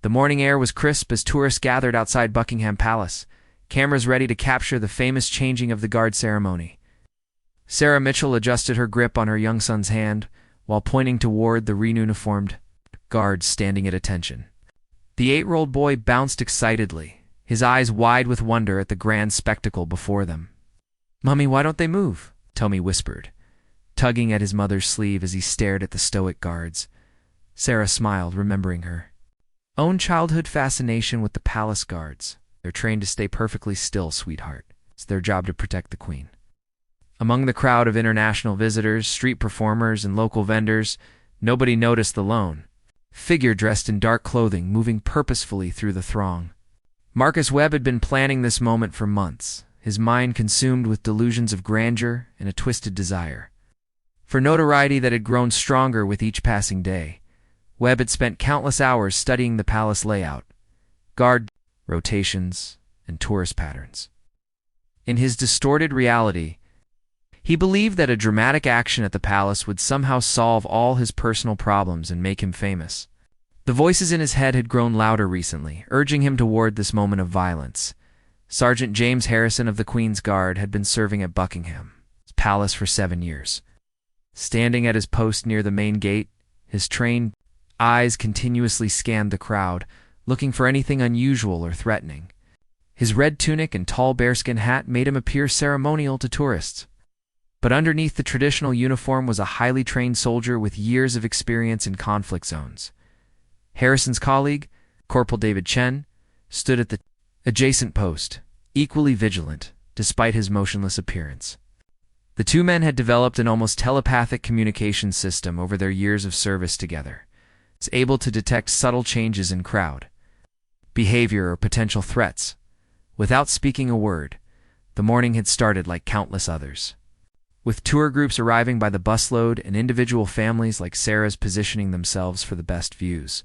The morning air was crisp as tourists gathered outside Buckingham Palace, cameras ready to capture the famous changing of the guard ceremony. Sarah Mitchell adjusted her grip on her young son's hand while pointing toward the re-uniformed guards standing at attention. The 8-year-old boy bounced excitedly, his eyes wide with wonder at the grand spectacle before them. "Mummy, why don't they move?" Tommy whispered, tugging at his mother's sleeve as he stared at the stoic guards. Sarah smiled, remembering her own childhood fascination with the palace guards. "They're trained to stay perfectly still, sweetheart. It's their job to protect the Queen." Among the crowd of international visitors, street performers, and local vendors, nobody noticed the lone figure dressed in dark clothing moving purposefully through the throng. Marcus Webb had been planning this moment for months, his mind consumed with delusions of grandeur and a twisted desire for notoriety that had grown stronger with each passing day. Webb had spent countless hours studying the palace layout, guard rotations, and tourist patterns. In his distorted reality, he believed that a dramatic action at the palace would somehow solve all his personal problems and make him famous. The voices in his head had grown louder recently, urging him toward this moment of violence. Sergeant James Harrison of the Queen's Guard had been serving at Buckingham Palace for 7 years. Standing at his post near the main gate, his trained eyes continuously scanned the crowd, looking for anything unusual or threatening. His red tunic and tall bearskin hat made him appear ceremonial to tourists. But underneath the traditional uniform was a highly trained soldier with years of experience in conflict zones. Harrison's colleague, Corporal David Chen, stood at the adjacent post, equally vigilant, despite his motionless appearance. The two men had developed an almost telepathic communication system over their years of service together, able to detect subtle changes in crowd behavior or potential threats. Without speaking a word, the morning had started like countless others. With tour groups arriving by the busload and individual families like Sarah's positioning themselves for the best views.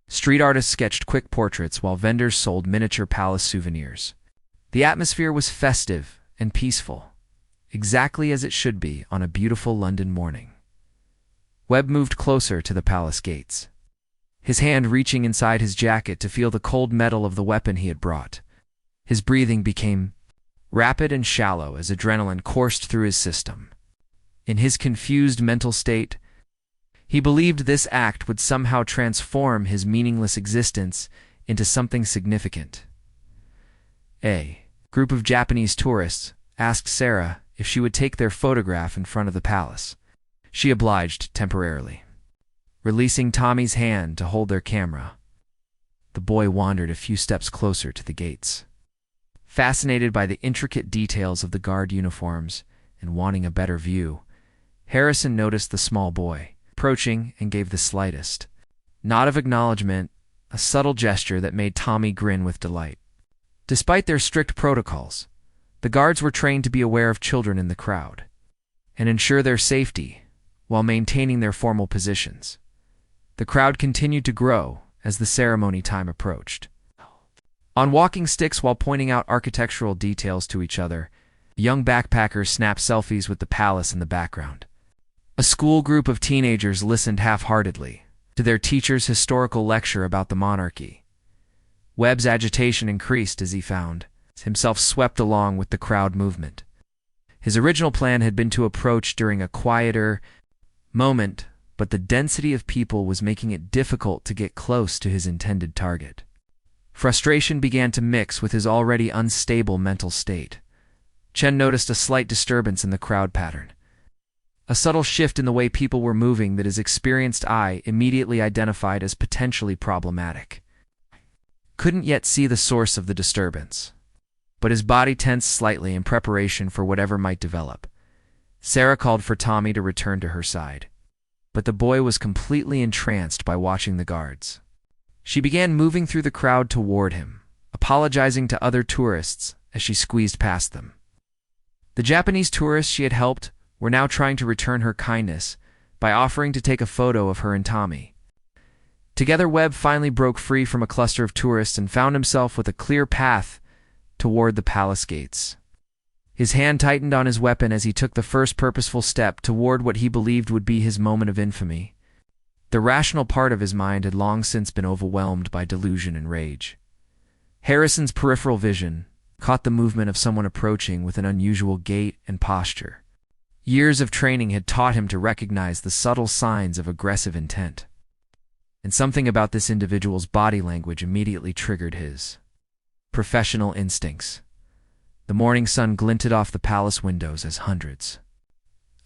Street artists sketched quick portraits while vendors sold miniature palace souvenirs. The atmosphere was festive and peaceful, exactly as it should be on a beautiful London morning. Webb moved closer to the palace gates, his hand reaching inside his jacket to feel the cold metal of the weapon he had brought. His breathing became rapid and shallow as adrenaline coursed through his system. In his confused mental state, he believed this act would somehow transform his meaningless existence into something significant. A group of Japanese tourists asked Sarah if she would take their photograph in front of the palace. She obliged temporarily, releasing Tommy's hand to hold their camera. The boy wandered a few steps closer to the gates. Fascinated by the intricate details of the guard uniforms and wanting a better view, Harrison noticed the small boy approaching and gave the slightest nod of acknowledgement, a subtle gesture that made Tommy grin with delight. Despite their strict protocols, the guards were trained to be aware of children in the crowd and ensure their safety while maintaining their formal positions. The crowd continued to grow as the ceremony time approached. On walking sticks while pointing out architectural details to each other, young backpackers snapped selfies with the palace in the background. A school group of teenagers listened half-heartedly to their teacher's historical lecture about the monarchy. Webb's agitation increased as he found himself swept along with the crowd movement. His original plan had been to approach during a quieter moment, but the density of people was making it difficult to get close to his intended target. Frustration began to mix with his already unstable mental state. Chen noticed a slight disturbance in the crowd pattern, a subtle shift in the way people were moving that his experienced eye immediately identified as potentially problematic. Couldn't yet see the source of the disturbance, but his body tensed slightly in preparation for whatever might develop. Sarah called for Tommy to return to her side, but the boy was completely entranced by watching the guards. She began moving through the crowd toward him, apologizing to other tourists as she squeezed past them. The Japanese tourists she had helped were now trying to return her kindness by offering to take a photo of her and Tommy. Together, Webb finally broke free from a cluster of tourists and found himself with a clear path toward the palace gates. His hand tightened on his weapon as he took the first purposeful step toward what he believed would be his moment of infamy. The rational part of his mind had long since been overwhelmed by delusion and rage. Harrison's peripheral vision caught the movement of someone approaching with an unusual gait and posture. Years of training had taught him to recognize the subtle signs of aggressive intent. And something about this individual's body language immediately triggered his professional instincts. The morning sun glinted off the palace windows as hundreds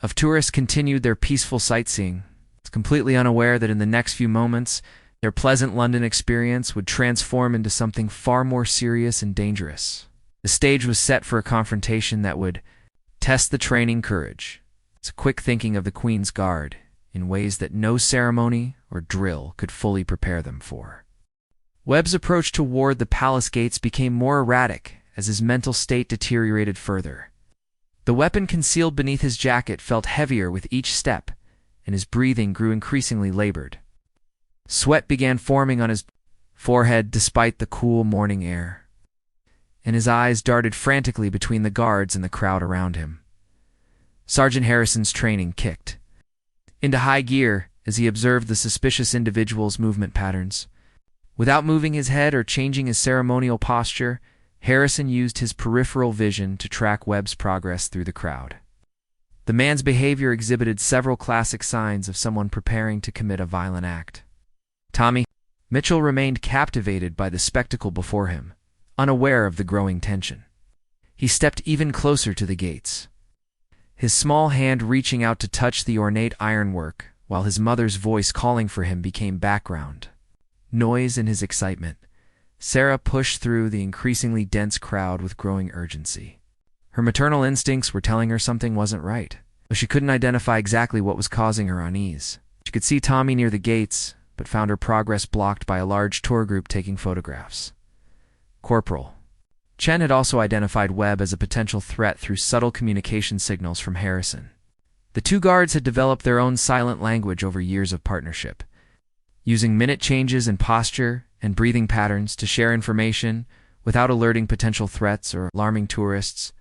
of tourists continued their peaceful sightseeing, completely unaware that in the next few moments, their pleasant London experience would transform into something far more serious and dangerous. The stage was set for a confrontation that would test the training courage. It's a quick thinking of the Queen's Guard in ways that no ceremony or drill could fully prepare them for. Webb's approach toward the palace gates became more erratic as his mental state deteriorated further. The weapon concealed beneath his jacket felt heavier with each step, and his breathing grew increasingly labored. Sweat began forming on his forehead despite the cool morning air, and his eyes darted frantically between the guards and the crowd around him. Sergeant Harrison's training kicked into high gear as he observed the suspicious individual's movement patterns. Without moving his head or changing his ceremonial posture, Harrison used his peripheral vision to track Webb's progress through the crowd. The man's behavior exhibited several classic signs of someone preparing to commit a violent act. Tommy Mitchell remained captivated by the spectacle before him, unaware of the growing tension. He stepped even closer to the gates, his small hand reaching out to touch the ornate ironwork, while his mother's voice calling for him became background noise in his excitement. Sarah pushed through the increasingly dense crowd with growing urgency. Her maternal instincts were telling her something wasn't right, but she couldn't identify exactly what was causing her unease. She could see Tommy near the gates, but found her progress blocked by a large tour group taking photographs. Corporal Chen had also identified Webb as a potential threat through subtle communication signals from Harrison. The two guards had developed their own silent language over years of partnership, using minute changes in posture and breathing patterns to share information without alerting potential threats or alarming tourists.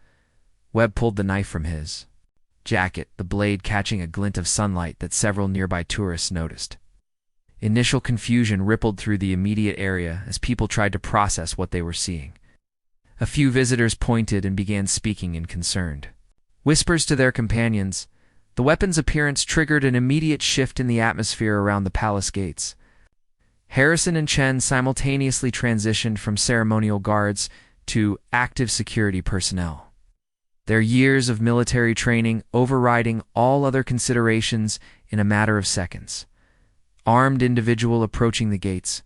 Webb pulled the knife from his jacket, the blade catching a glint of sunlight that several nearby tourists noticed. Initial confusion rippled through the immediate area as people tried to process what they were seeing. A few visitors pointed and began speaking in concerned whispers to their companions. The weapon's appearance triggered an immediate shift in the atmosphere around the palace gates. Harrison and Chen simultaneously transitioned from ceremonial guards to active security personnel, their years of military training overriding all other considerations in a matter of seconds. Armed individual approaching the gates.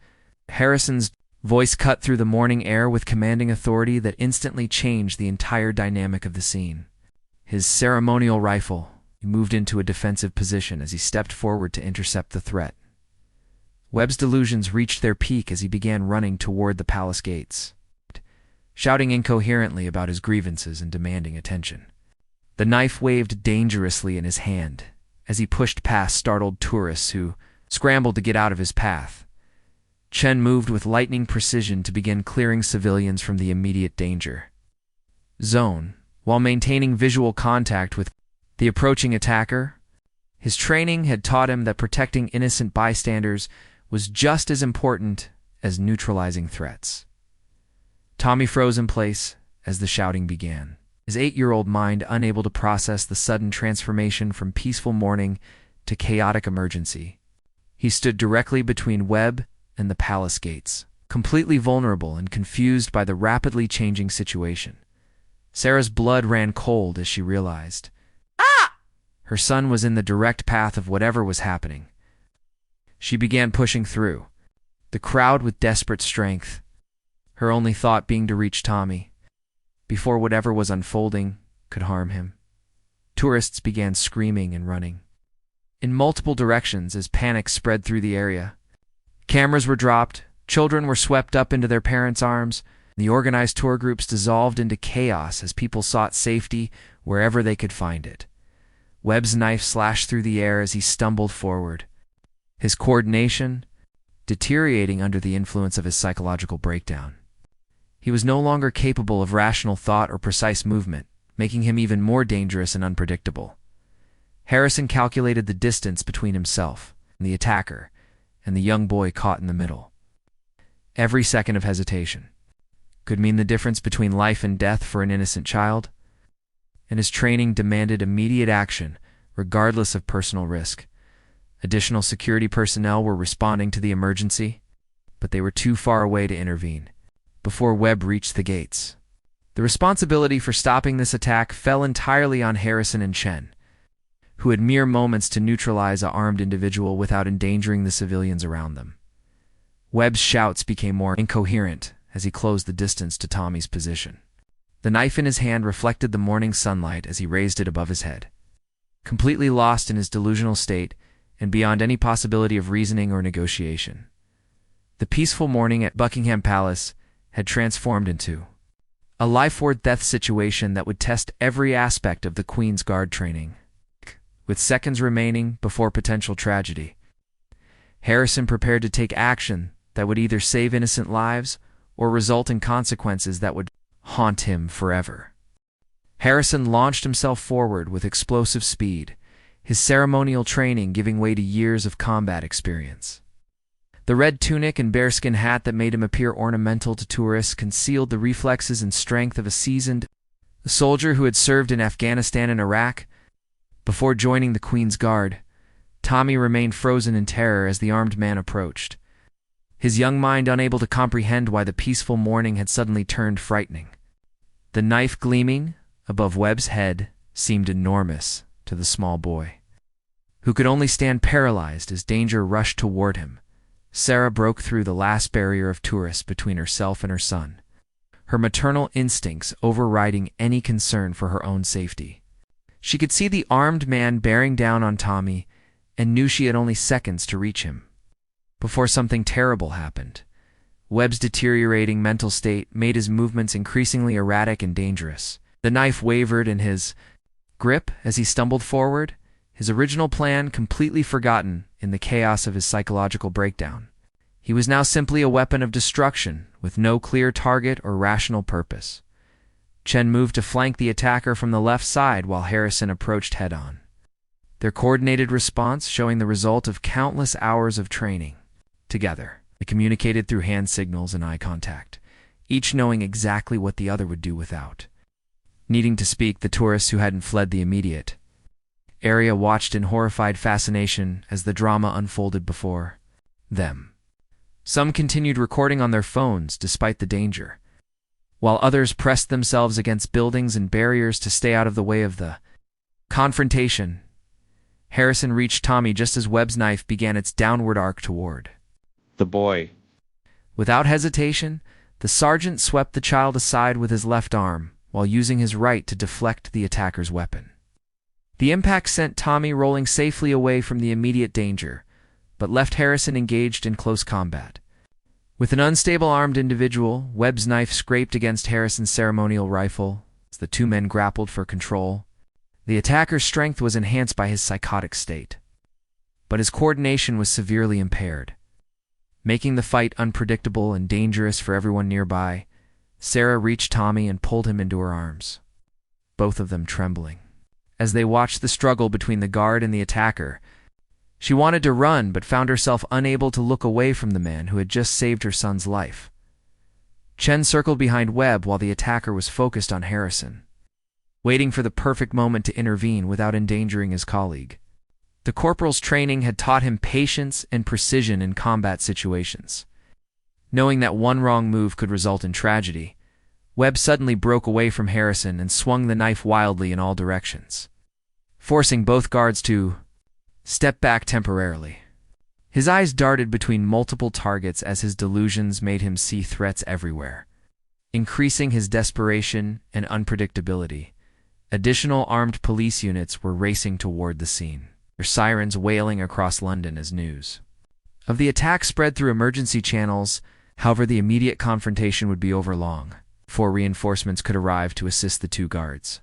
Harrison's voice cut through the morning air with commanding authority that instantly changed the entire dynamic of the scene. His ceremonial rifle, he moved into a defensive position as he stepped forward to intercept the threat. Webb's delusions reached their peak as he began running toward the palace gates, shouting incoherently about his grievances and demanding attention. The knife waved dangerously in his hand as he pushed past startled tourists who scrambled to get out of his path. Chen moved with lightning precision to begin clearing civilians from the immediate danger zone, while maintaining visual contact with the approaching attacker. His training had taught him that protecting innocent bystanders was just as important as neutralizing threats. Tommy froze in place as the shouting began, his 8-year-old mind unable to process the sudden transformation from peaceful morning to chaotic emergency. He stood directly between Webb and the palace gates, completely vulnerable and confused by the rapidly changing situation. Sarah's blood ran cold as she realized her son was in the direct path of whatever was happening. She began pushing through the crowd with desperate strength, her only thought being to reach Tommy before whatever was unfolding could harm him. Tourists began screaming and running in multiple directions as panic spread through the area. Cameras were dropped, children were swept up into their parents' arms, the organized tour groups dissolved into chaos as people sought safety wherever they could find it. Webb's knife slashed through the air as he stumbled forward, his coordination deteriorating under the influence of his psychological breakdown. He was no longer capable of rational thought or precise movement, making him even more dangerous and unpredictable. Harrison calculated the distance between himself the attacker, and the young boy caught in the middle. Every second of hesitation could mean the difference between life and death for an innocent child, and his training demanded immediate action, regardless of personal risk. Additional security personnel were responding to the emergency, but they were too far away to intervene before Webb reached the gates. The responsibility for stopping this attack fell entirely on Harrison and Chen, who had mere moments to neutralize an armed individual without endangering the civilians around them. Webb's shouts became more incoherent as he closed the distance to Tommy's position. The knife in his hand reflected the morning sunlight as he raised it above his head. Completely lost in his delusional state and beyond any possibility of reasoning or negotiation, the peaceful morning at Buckingham Palace had transformed into a life-or-death situation that would test every aspect of the Queen's Guard training. With seconds remaining before potential tragedy, Harrison prepared to take action that would either save innocent lives or result in consequences that would haunt him forever. Harrison launched himself forward with explosive speed, his ceremonial training giving way to years of combat experience. The red tunic and bearskin hat that made him appear ornamental to tourists concealed the reflexes and strength of a seasoned soldier who had served in Afghanistan and Iraq. Before joining the Queen's Guard, Tommy remained frozen in terror as the armed man approached, his young mind unable to comprehend why the peaceful morning had suddenly turned frightening. The knife gleaming above Webb's head seemed enormous to the small boy, who could only stand paralyzed as danger rushed toward him. Sarah broke through the last barrier of tourists between herself and her son, her maternal instincts overriding any concern for her own safety. She could see the armed man bearing down on Tommy and knew she had only seconds to reach him before something terrible happened. Webb's deteriorating mental state made his movements increasingly erratic and dangerous. The knife wavered in his grip as he stumbled forward, his original plan completely forgotten in the chaos of his psychological breakdown. He was now simply a weapon of destruction with no clear target or rational purpose. Chen moved to flank the attacker from the left side while Harrison approached head-on, their coordinated response showing the result of countless hours of training. Together, they communicated through hand signals and eye contact, each knowing exactly what the other would do without needing to speak. The tourists who hadn't fled the immediate area watched in horrified fascination as the drama unfolded before them. Some continued recording on their phones despite the danger, while others pressed themselves against buildings and barriers to stay out of the way of the confrontation. Harrison reached Tommy just as Webb's knife began its downward arc toward the boy. Without hesitation, the sergeant swept the child aside with his left arm while using his right to deflect the attacker's weapon. The impact sent Tommy rolling safely away from the immediate danger, but left Harrison engaged in close combat. With an unstable armed individual, Webb's knife scraped against Harrison's ceremonial rifle as the two men grappled for control. The attacker's strength was enhanced by his psychotic state, but his coordination was severely impaired, making the fight unpredictable and dangerous for everyone nearby. Sarah reached Tommy and pulled him into her arms, both of them trembling. As they watched the struggle between the guard and the attacker, she wanted to run but found herself unable to look away from the man who had just saved her son's life. Chen circled behind Webb while the attacker was focused on Harrison, waiting for the perfect moment to intervene without endangering his colleague. The corporal's training had taught him patience and precision in combat situations. Knowing that one wrong move could result in tragedy, Webb suddenly broke away from Harrison and swung the knife wildly in all directions, forcing both guards to step back temporarily. His eyes darted between multiple targets as his delusions made him see threats everywhere, increasing his desperation and unpredictability. Additional armed police units were racing toward the scene, their sirens wailing across London as news of the attack spread through emergency channels. However, the immediate confrontation would be over long before reinforcements could arrive to assist the two guards.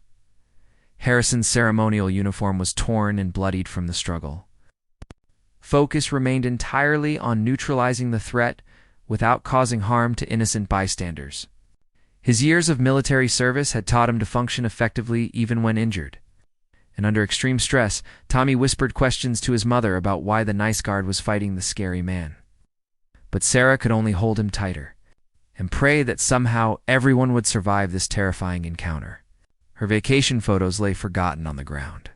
Harrison's ceremonial uniform was torn and bloodied from the struggle. Focus remained entirely on neutralizing the threat without causing harm to innocent bystanders. His years of military service had taught him to function effectively even when injured. and under extreme stress, Tommy whispered questions to his mother about why the nice guard was fighting the scary man. But Sarah could only hold him tighter and pray that somehow everyone would survive this terrifying encounter. Her vacation photos lay forgotten on the ground,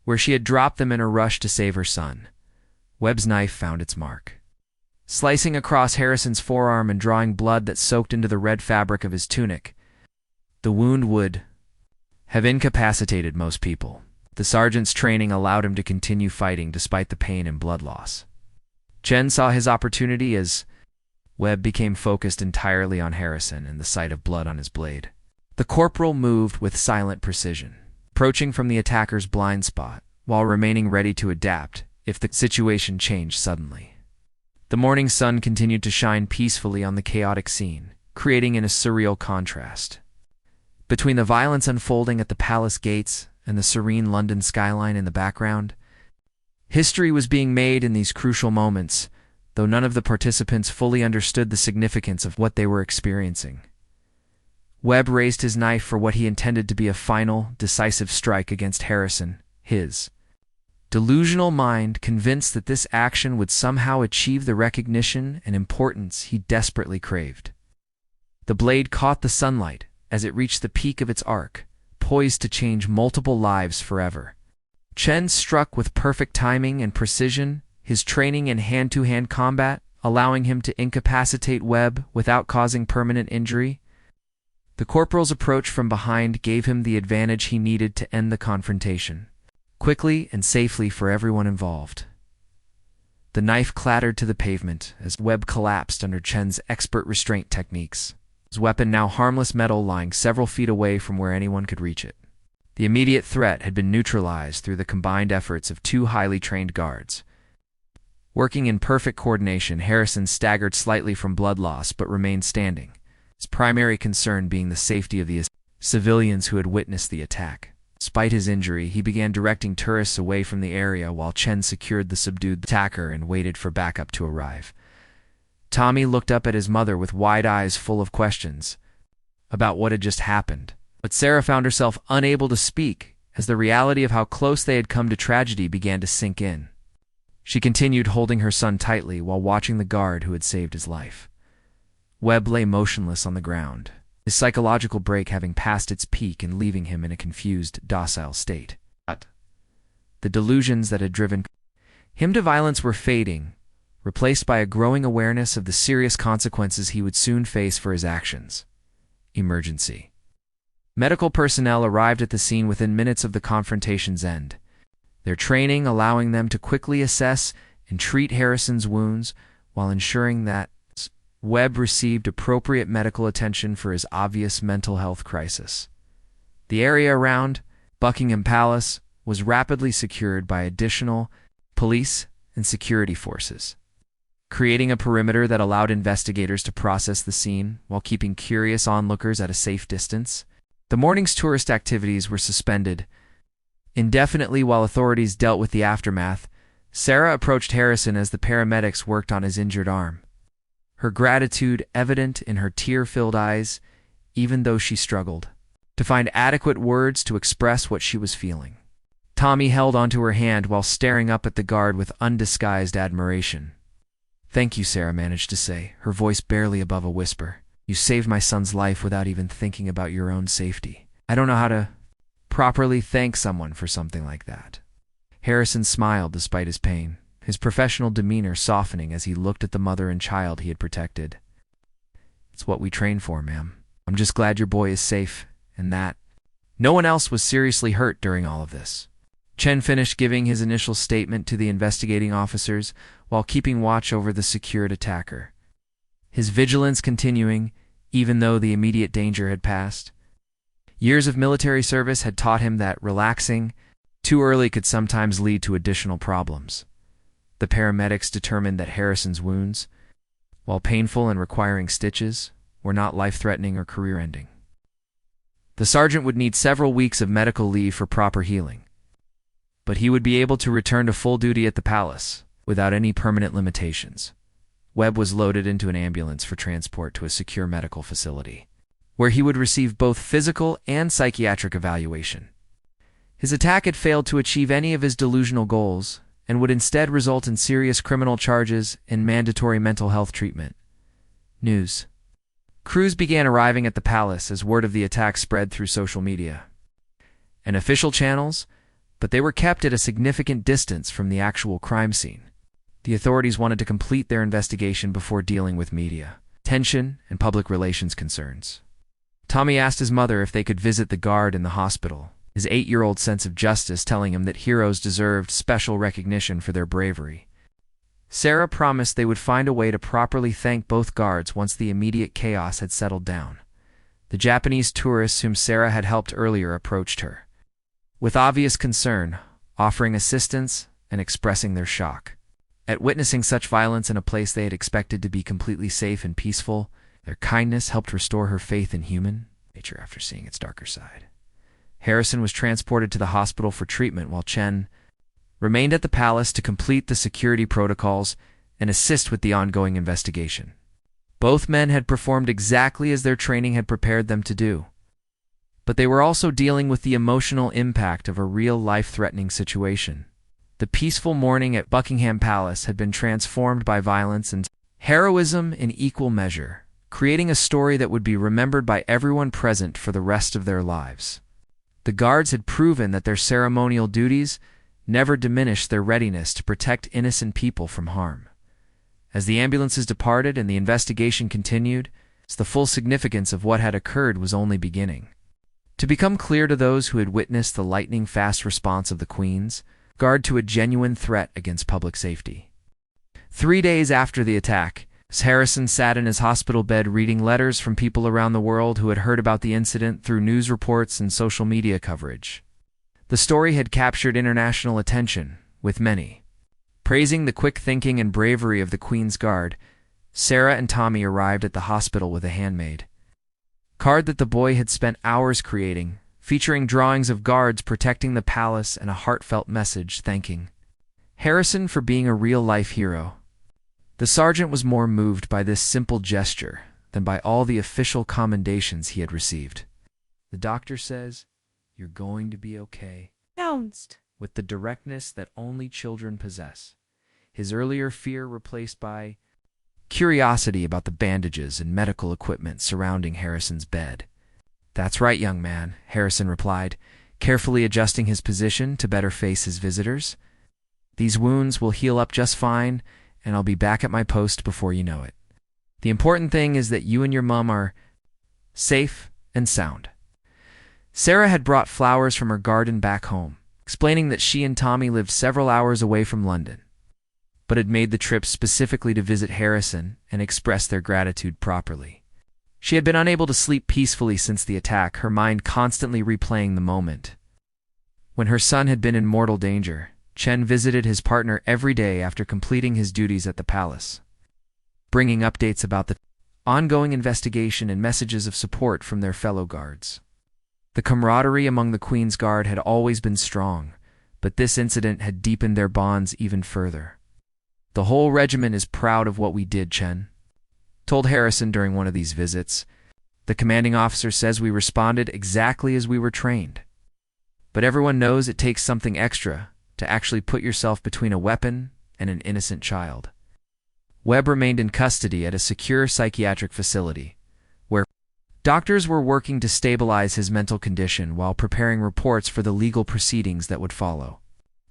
where she had dropped them in her rush to save her son. Webb's knife found its mark, slicing across Harrison's forearm and drawing blood that soaked into the red fabric of his tunic. The wound would have incapacitated most people. The sergeant's training allowed him to continue fighting despite the pain and blood loss. Chen saw his opportunity as Webb became focused entirely on Harrison and the sight of blood on his blade. The corporal moved with silent precision, approaching from the attacker's blind spot, while remaining ready to adapt if the situation changed suddenly. The morning sun continued to shine peacefully on the chaotic scene, creating a surreal contrast between the violence unfolding at the palace gates and the serene London skyline in the background. History was being made in these crucial moments, though none of the participants fully understood the significance of what they were experiencing. Webb raised his knife for what he intended to be a final, decisive strike against Harrison, his delusional mind convinced that this action would somehow achieve the recognition and importance he desperately craved. The blade caught the sunlight as it reached the peak of its arc, poised to change multiple lives forever. Chen struck with perfect timing and precision, his training in hand-to-hand combat allowing him to incapacitate Webb without causing permanent injury. The corporal's approach from behind gave him the advantage he needed to end the confrontation, quickly and safely for everyone involved. The knife clattered to the pavement as Webb collapsed under Chen's expert restraint techniques, his weapon now harmless metal lying several feet away from where anyone could reach it. The immediate threat had been neutralized through the combined efforts of two highly trained guards. Working in perfect coordination, Harrison staggered slightly from blood loss but remained standing, his primary concern being the safety of the civilians who had witnessed the attack. Despite his injury, he began directing tourists away from the area while Chen secured the subdued attacker and waited for backup to arrive. Tommy looked up at his mother with wide eyes full of questions about what had just happened. But Sarah found herself unable to speak as the reality of how close they had come to tragedy began to sink in. She continued holding her son tightly while watching the guard who had saved his life. Webb lay motionless on the ground, his psychological break having passed its peak and leaving him in a confused, docile state. The delusions that had driven him to violence were fading, replaced by a growing awareness of the serious consequences he would soon face for his actions. Emergency. Medical personnel arrived at the scene within minutes of the confrontation's end, their training allowing them to quickly assess and treat Harrison's wounds while ensuring that Webb received appropriate medical attention for his obvious mental health crisis. The area around Buckingham Palace was rapidly secured by additional police and security forces, creating a perimeter that allowed investigators to process the scene while keeping curious onlookers at a safe distance. The morning's tourist activities were suspended indefinitely while authorities dealt with the aftermath. Sarah approached Harrison as the paramedics worked on his injured arm, her gratitude evident in her tear-filled eyes, even though she struggled to find adequate words to express what she was feeling. Tommy held onto her hand while staring up at the guard with undisguised admiration. "Thank you," Sarah managed to say, her voice barely above a whisper. "You saved my son's life without even thinking about your own safety. I don't know how to properly thank someone for something like that." Harrison smiled despite his pain, his professional demeanor softening as he looked at the mother and child he had protected. "It's what we train for, ma'am. I'm just glad your boy is safe, and that no one else was seriously hurt during all of this." Chen finished giving his initial statement to the investigating officers while keeping watch over the secured attacker, his vigilance continuing even though the immediate danger had passed. Years of military service had taught him that relaxing too early could sometimes lead to additional problems. The paramedics determined that Harrison's wounds, while painful and requiring stitches, were not life-threatening or career-ending. The sergeant would need several weeks of medical leave for proper healing, but he would be able to return to full duty at the palace without any permanent limitations. Webb was loaded into an ambulance for transport to a secure medical facility, where he would receive both physical and psychiatric evaluation. His attack had failed to achieve any of his delusional goals and would instead result in serious criminal charges and mandatory mental health treatment. News. Crews began arriving at the palace as word of the attack spread through social media and official channels, but they were kept at a significant distance from the actual crime scene. The authorities wanted to complete their investigation before dealing with media tension and public relations concerns. Tommy asked his mother if they could visit the guard in the hospital, his 8-year-old sense of justice telling him that heroes deserved special recognition for their bravery. Sarah promised they would find a way to properly thank both guards once the immediate chaos had settled down. The Japanese tourists whom Sarah had helped earlier approached her, with obvious concern, offering assistance and expressing their shock. At witnessing such violence in a place they had expected to be completely safe and peaceful, their kindness helped restore her faith in human nature after seeing its darker side. Harrison was transported to the hospital for treatment while Chen remained at the palace to complete the security protocols and assist with the ongoing investigation. Both men had performed exactly as their training had prepared them to do, but they were also dealing with the emotional impact of a real life-threatening situation. The peaceful morning at Buckingham Palace had been transformed by violence and heroism in equal measure, creating a story that would be remembered by everyone present for the rest of their lives. The guards had proven that their ceremonial duties never diminished their readiness to protect innocent people from harm. As the ambulances departed and the investigation continued, the full significance of what had occurred was only beginning to become clear to those who had witnessed the lightning-fast response of the Queen's Guard to a genuine threat against public safety. 3 days after the attack, Harrison sat in his hospital bed reading letters from people around the world who had heard about the incident through news reports and social media coverage. The story had captured international attention, with many praising the quick thinking and bravery of the Queen's Guard. Sarah and Tommy arrived at the hospital with a handmade card that the boy had spent hours creating, featuring drawings of guards protecting the palace and a heartfelt message thanking Harrison for being a real-life hero. The sergeant was more moved by this simple gesture than by all the official commendations he had received. "The doctor says, you're going to be okay," announced, with the directness that only children possess, his earlier fear replaced by curiosity about the bandages and medical equipment surrounding Harrison's bed. "That's right, young man," Harrison replied, carefully adjusting his position to better face his visitors. "These wounds will heal up just fine, and I'll be back at my post before you know it. The important thing is that you and your mom are safe and sound." Sarah had brought flowers from her garden back home, explaining that she and Tommy lived several hours away from London, but had made the trip specifically to visit Harrison and express their gratitude properly. She had been unable to sleep peacefully since the attack, her mind constantly replaying the moment when her son had been in mortal danger. Chen visited his partner every day after completing his duties at the palace, bringing updates about the ongoing investigation and messages of support from their fellow guards. The camaraderie among the Queen's Guard had always been strong, but this incident had deepened their bonds even further. "The whole regiment is proud of what we did," Chen told Harrison during one of these visits. "The commanding officer says we responded exactly as we were trained. But everyone knows it takes something extra to actually put yourself between a weapon and an innocent child." Webb remained in custody at a secure psychiatric facility, where doctors were working to stabilize his mental condition while preparing reports for the legal proceedings that would follow.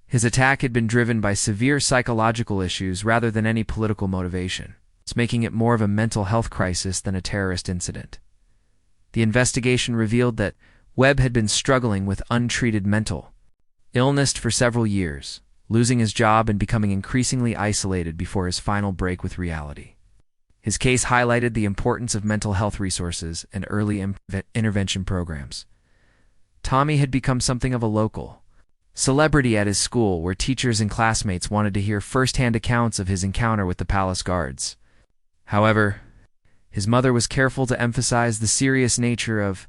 His attack had been driven by severe psychological issues rather than any political motivation, making it more of a mental health crisis than a terrorist incident. The investigation revealed that Webb had been struggling with untreated mental illness for several years, losing his job and becoming increasingly isolated before his final break with reality. His case highlighted the importance of mental health resources and early intervention programs. Tommy had become something of a local celebrity at his school, where teachers and classmates wanted to hear first-hand accounts of his encounter with the palace guards. However, his mother was careful to emphasize the serious nature of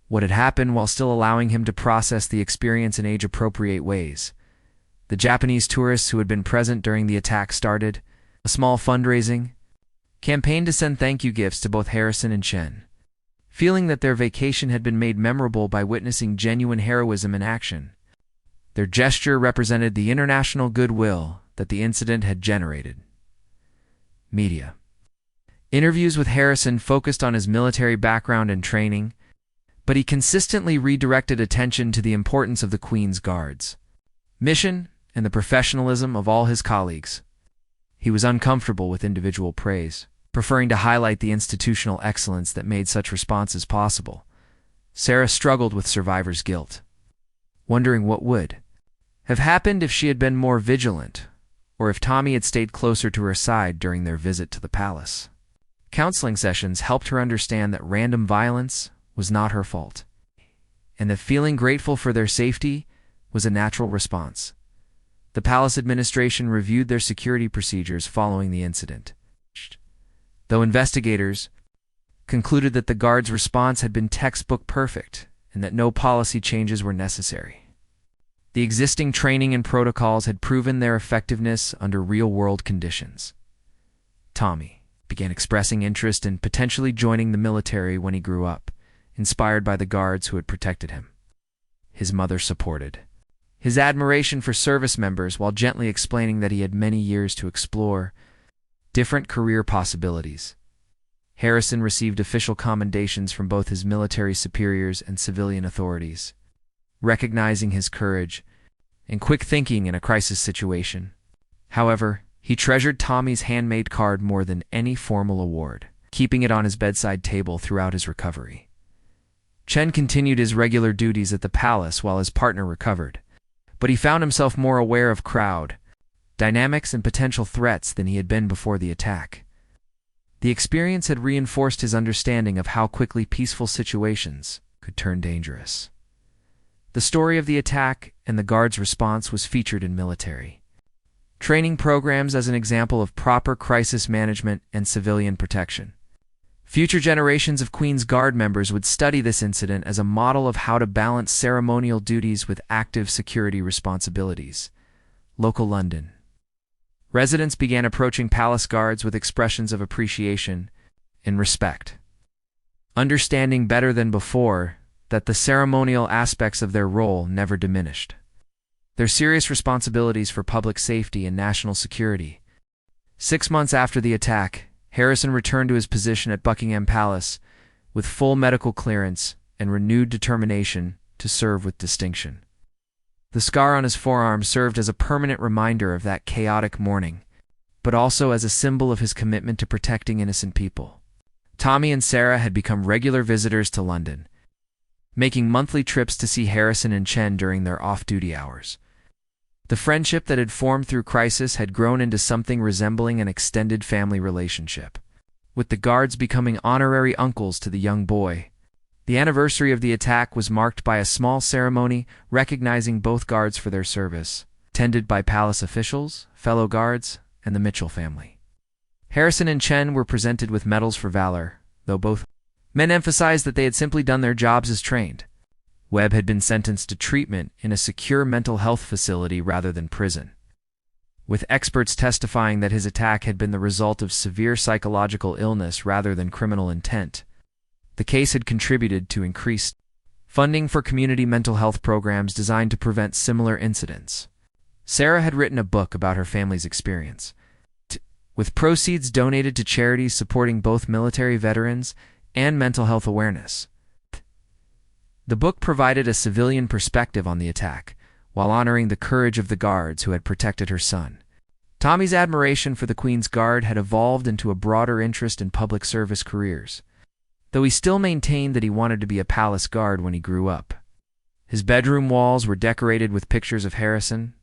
what had happened while still allowing him to process the experience in age-appropriate ways. The Japanese tourists who had been present during the attack started a small fundraising campaign to send thank you gifts to both Harrison and Chen, feeling that their vacation had been made memorable by witnessing genuine heroism in action. Their gesture represented the international goodwill that the incident had generated. Media. Interviews with Harrison focused on his military background and training, but he consistently redirected attention to the importance of the Queen's Guards' mission and the professionalism of all his colleagues. He was uncomfortable with individual praise, preferring to highlight the institutional excellence that made such responses possible. Sarah struggled with survivor's guilt, wondering what would have happened if she had been more vigilant, or if Tommy had stayed closer to her side during their visit to the palace. Counseling sessions helped her understand that random violence was not her fault, and that feeling grateful for their safety was a natural response. The palace administration reviewed their security procedures following the incident, though investigators concluded that the guards' response had been textbook perfect and that no policy changes were necessary. The existing training and protocols had proven their effectiveness under real-world conditions. Tommy began expressing interest in potentially joining the military when he grew up, inspired by the guards who had protected him. His mother supported his admiration for service members while gently explaining that he had many years to explore different career possibilities. Harrison received official commendations from both his military superiors and civilian authorities, recognizing his courage and quick thinking in a crisis situation. However, he treasured Tommy's handmade card more than any formal award, keeping it on his bedside table throughout his recovery. Chen continued his regular duties at the palace while his partner recovered, but he found himself more aware of crowd dynamics and potential threats than he had been before the attack. The experience had reinforced his understanding of how quickly peaceful situations could turn dangerous. The story of the attack and the guards' response was featured in military training programs as an example of proper crisis management and civilian protection. Future generations of Queen's Guard members would study this incident as a model of how to balance ceremonial duties with active security responsibilities. Local London. Residents began approaching palace guards with expressions of appreciation and respect, understanding better than before that the ceremonial aspects of their role never diminished. Their serious responsibilities for public safety and national security. 6 months after the attack, Harrison returned to his position at Buckingham Palace with full medical clearance and renewed determination to serve with distinction. The scar on his forearm served as a permanent reminder of that chaotic morning, but also as a symbol of his commitment to protecting innocent people. Tommy and Sarah had become regular visitors to London, making monthly trips to see Harrison and Chen during their off-duty hours. The friendship that had formed through crisis had grown into something resembling an extended family relationship, with the guards becoming honorary uncles to the young boy. The anniversary of the attack was marked by a small ceremony recognizing both guards for their service, attended by palace officials, fellow guards, and the Mitchell family. Harrison and Chen were presented with medals for valor, though both men emphasized that they had simply done their jobs as trained. Webb had been sentenced to treatment in a secure mental health facility rather than prison, with experts testifying that his attack had been the result of severe psychological illness rather than criminal intent. The case had contributed to increased funding for community mental health programs designed to prevent similar incidents. Sarah had written a book about her family's experience, with proceeds donated to charities supporting both military veterans and mental health awareness. The book provided a civilian perspective on the attack, while honoring the courage of the guards who had protected her son. Tommy's admiration for the Queen's Guard had evolved into a broader interest in public service careers, though he still maintained that he wanted to be a palace guard when he grew up. His bedroom walls were decorated with pictures of Harrison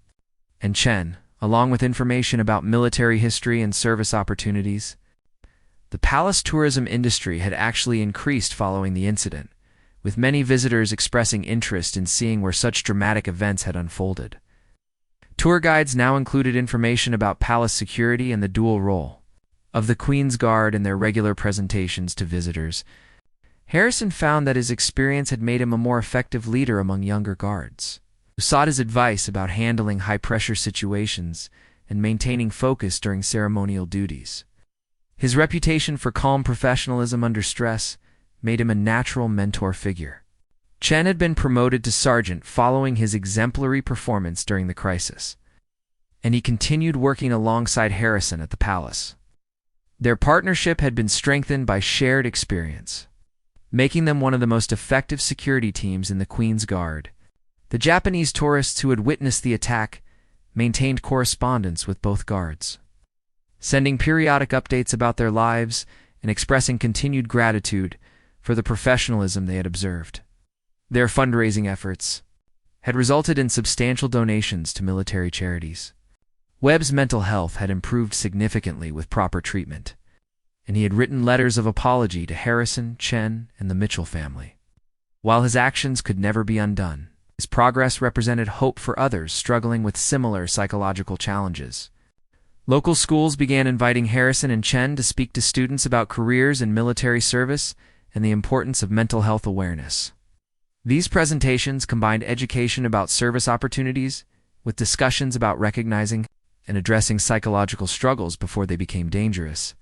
and Chen, along with information about military history and service opportunities. The palace tourism industry had actually increased following the incident, with many visitors expressing interest in seeing where such dramatic events had unfolded. Tour guides now included information about palace security and the dual role of the Queen's Guard in their regular presentations to visitors. Harrison found that his experience had made him a more effective leader among younger guards, who sought his advice about handling high-pressure situations and maintaining focus during ceremonial duties. His reputation for calm professionalism under stress made him a natural mentor figure. Chen had been promoted to sergeant following his exemplary performance during the crisis, and he continued working alongside Harrison at the palace. Their partnership had been strengthened by shared experience, making them one of the most effective security teams in the Queen's Guard. The Japanese tourists who had witnessed the attack maintained correspondence with both guards, sending periodic updates about their lives and expressing continued gratitude for the professionalism they had observed. Their fundraising efforts had resulted in substantial donations to military charities. Webb's mental health had improved significantly with proper treatment, and he had written letters of apology to Harrison, Chen, and the Mitchell family. While his actions could never be undone, his progress represented hope for others struggling with similar psychological challenges. Local schools began inviting Harrison and Chen to speak to students about careers in military service and the importance of mental health awareness. These presentations combined education about service opportunities with discussions about recognizing and addressing psychological struggles before they became dangerous.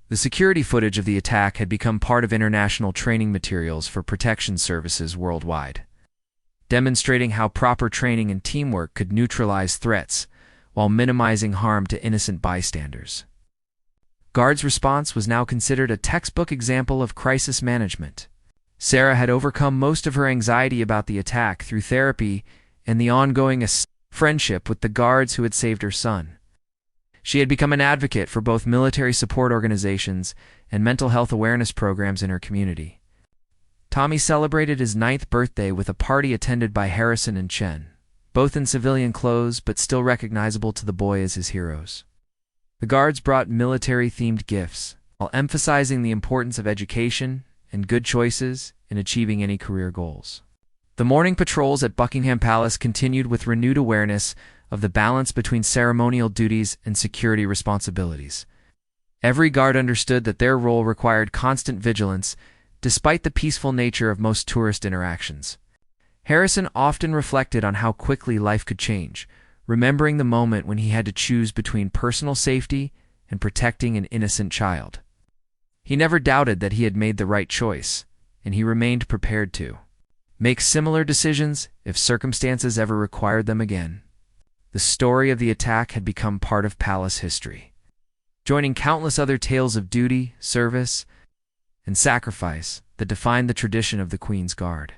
The security footage of the attack had become part of international training materials for protection services worldwide, demonstrating how proper training and teamwork could neutralize threats while minimizing harm to innocent bystanders. Guard's response was now considered a textbook example of crisis management. Sarah had overcome most of her anxiety about the attack through therapy and the ongoing friendship with the guards who had saved her son. She had become an advocate for both military support organizations and mental health awareness programs in her community. Tommy celebrated his 9th birthday with a party attended by Harrison and Chen, both in civilian clothes but still recognizable to the boy as his heroes. The guards brought military-themed gifts, while emphasizing the importance of education and good choices in achieving any career goals. The morning patrols at Buckingham Palace continued with renewed awareness of the balance between ceremonial duties and security responsibilities. Every guard understood that their role required constant vigilance, despite the peaceful nature of most tourist interactions. Harrison often reflected on how quickly life could change, remembering the moment when he had to choose between personal safety and protecting an innocent child. He never doubted that he had made the right choice, and he remained prepared to make similar decisions if circumstances ever required them again. The story of the attack had become part of palace history, joining countless other tales of duty, service, and sacrifice that defined the tradition of the Queen's Guard.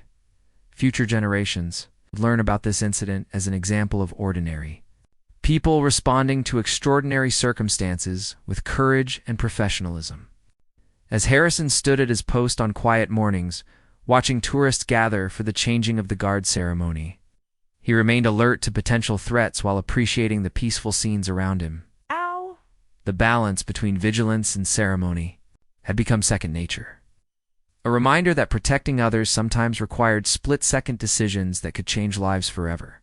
Future generations would learn about this incident as an example of ordinary people responding to extraordinary circumstances with courage and professionalism. As Harrison stood at his post on quiet mornings, watching tourists gather for the changing of the guard ceremony, he remained alert to potential threats while appreciating the peaceful scenes around him. Ow! The balance between vigilance and ceremony had become second nature, a reminder that protecting others sometimes required split-second decisions that could change lives forever.